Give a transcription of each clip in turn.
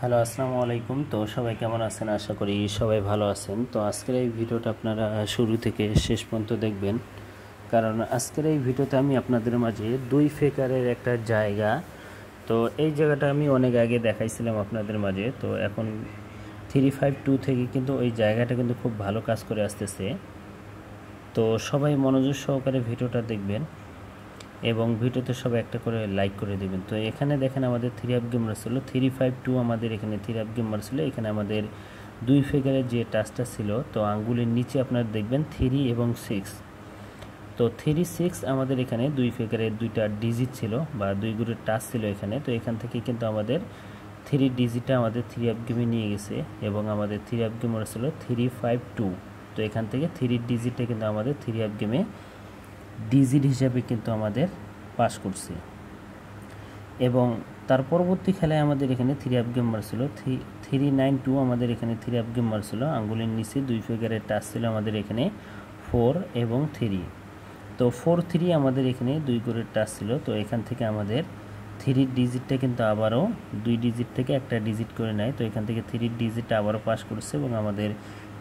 Hello, আসসালামু আলাইকুম। তো সবাই কেমন আছেন? আশা করি সবাই ভালো আছেন। তো আজকের এই ভিডিওটা আপনারা শুরু থেকে শেষ পর্যন্ত দেখবেন, কারণ আজকের এই ভিডিওতে আমি আপনাদের মাঝে 2 ফিগারের একটা জায়গা, তো এই জায়গাটা আমি অনেক আগে দেখাইছিলাম আপনাদের মাঝে। তো এখন 352 থেকে কিন্তু ওই জায়গাটা কিন্তু খুব ভালো কাজ করে আসতেছে। তো সবাই মনোযোগ সহকারে ভিডিওটা দেখবেন এবং ভিডিওতে সবাই একটা করে লাইক করে দেবেন। তো এখানে দেখেন আমাদের 3 আপ গেমার ছিল 352, আমাদের এখানে 3 আপ গেমার ছিল। এখানে আমাদের 2 ফিগারের যে টাচটা ছিল, তো আঙ্গুলের নিচে আপনারা দেখবেন 3 এবং 6। তো 3 6 আমাদের এখানে 2 ফিগারের 2টা ডিজিট ছিল বা 2 গুণের টাচ ছিল এখানে। তো এখান থেকে কিন্তু আমাদের 3 ডিজিটটা আমাদের 3 আপ গেমে নিয়ে গেছে এবং আমাদের 3 আপ গেমার ছিল 352। তো এখান থেকে 3 ডিজিটটা কিন্তু আমাদের 3 আপ গেমে ডিজিট হিসাবে কিন্তু আমাদের পাস করছে। এবং তার পরবর্তী খেলায় আমাদের এখানে 3 আপ গেম মারছিল 392, আমাদের এখানে 3 আপ গেম মারছিল। আঙ্গুলের নিচে 2 ফিগারের টাচ ছিল আমাদের এখানে 4 এবং 3। তো 4 3 আমাদের এখানে 2 করে টাচ ছিল। তো এখান থেকে আমাদের 3 ডিজিটটা কিন্তু আবারও 2 ডিজিট থেকে একটা ডিজিট করে নেয়। তো এখান থেকে 3 ডিজিটটা আবারও পাস করছে এবং আমাদের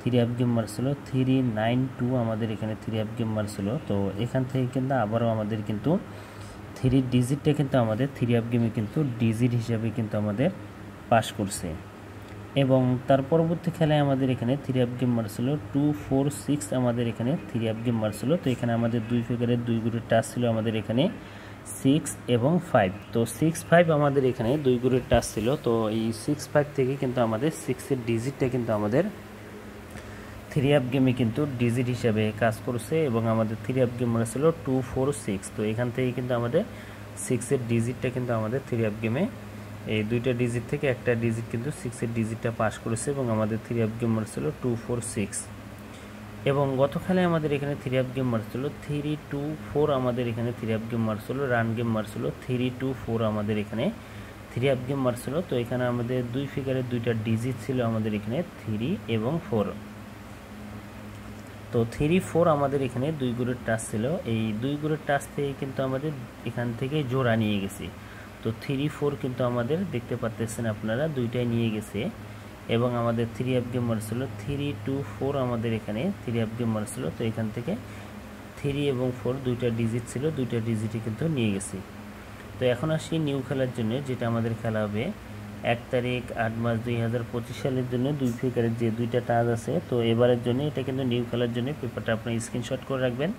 3 আপ গেম মারছিল 392, আমাদের এখানে 3 আপ গেম মারছিল। তো এখান থেকে কিন্তু আবারও আমাদের কিন্তু 3 ডিজিটটা কিন্তু আমাদের 3 আপ গেমে কিন্তু ডিজিট হিসাবে কিন্তু আমাদের পাস করছে। এবং তার পরবর্তী খেলায় আমাদের এখানে 3 আপ গেম মারছিল 246, আমাদের এখানে 3 আপ গেম মারছিল। তো এখানে আমাদের 2 ফিগারের 2 গুণের টাচ ছিল আমাদের এখানে 6 এবং 5। তো 6 5 আমাদের এখানে 2 গুণের টাচ ছিল। তো এই 6 5 থেকে কিন্তু আমাদের 6 এর ডিজিটটা কিন্তু আমাদের 3 আপ গেমে কিন্তু ডিজিট হিসাবে কাজ করছে এবং আমাদের 3 আপ গেম ছিল 246। তো এখান থেকে কিন্তু আমাদের 6 এর ডিজিটটা কিন্তু আমাদের 3 আপ গেমে এই দুইটা ডিজিট থেকে একটা ডিজিট কিন্তু 6 এর ডিজিটটা পাস করেছে এবং আমাদের 3 আপ গেম ছিল 246। এবং গত খেলায় আমাদের এখানে 3 আপ গেম ছিল 324, আমাদের এখানে 3 আপ গেম ছিল রান গেম ছিল 324, আমাদের এখানে 3 আপ গেম ছিল। তো এখানে আমাদের 2 ফিগারের 2টা ডিজিট ছিল আমাদের এখানে 3 এবং 4। তো 3 4 আমাদের এখানে 2 গুণের টাচ ছিল। এই 2 গুণের টাচ থেকে কিন্তু আমাদের এখান থেকে জোড়া নিয়ে গেছি। তো 3 4 কিন্তু আমাদের দেখতে পাচ্ছেন আপনারা দুইটাই নিয়ে গেছে এবং আমাদের 3 আপ গেম ছিল 324, আমাদের এখানে 3 আপ গেম ছিল। তো এখান থেকে 3 এবং 4 দুইটা ডিজিট ছিল, দুইটা ডিজিটই কিন্তু নিয়ে গেছি। তো এখন আসি নিউ খেলার জন্য, যেটা আমাদের খেলা হবে 1 তারিখ 8 মাস 2025 সালের জন্য 2 ফিগারের যে 2টা টাচ আছে। তো এবারের জন্য এটা কিন্তু নিউ খেলার জন্য পেপারটা আপনি স্ক্রিনশট করে রাখবেন।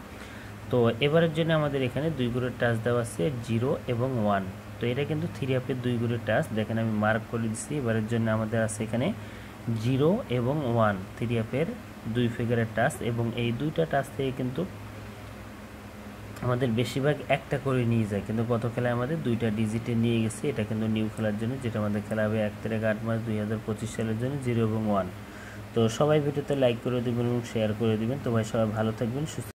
তো এবারের জন্য আমাদের এখানে 2 গুণের টাচ দেওয়া আছে 0 এবং 1। তো এটা কিন্তু 3 আপের 2 গুণের টাচ, দেখেন আমি মার্ক করে দিচ্ছি। এবারের জন্য আমাদের আছে এখানে 0 এবং 1, 3 আপের 2 ফিগারের টাচ। এবং এই দুইটা টাচ থেকে কিন্তু আমাদের বেশিরভাগ একটা করে নিয়ে যায়, কিন্তু গত খেলায় আমাদের 2টা ডিজিটে নিয়ে গেছে। এটা কিন্তু নিউ খেলার জন্য, যেটা আমাদের খেলা হবে 1 তারিখ 8 মাস 2025 সালের জন্য 0 এবং 1। তো সবাই ভিডিওতে লাইক করে দেবেন এবং শেয়ার করে দেবেন। তো ভাই সবাই ভালো থাকবেন, সুস্থ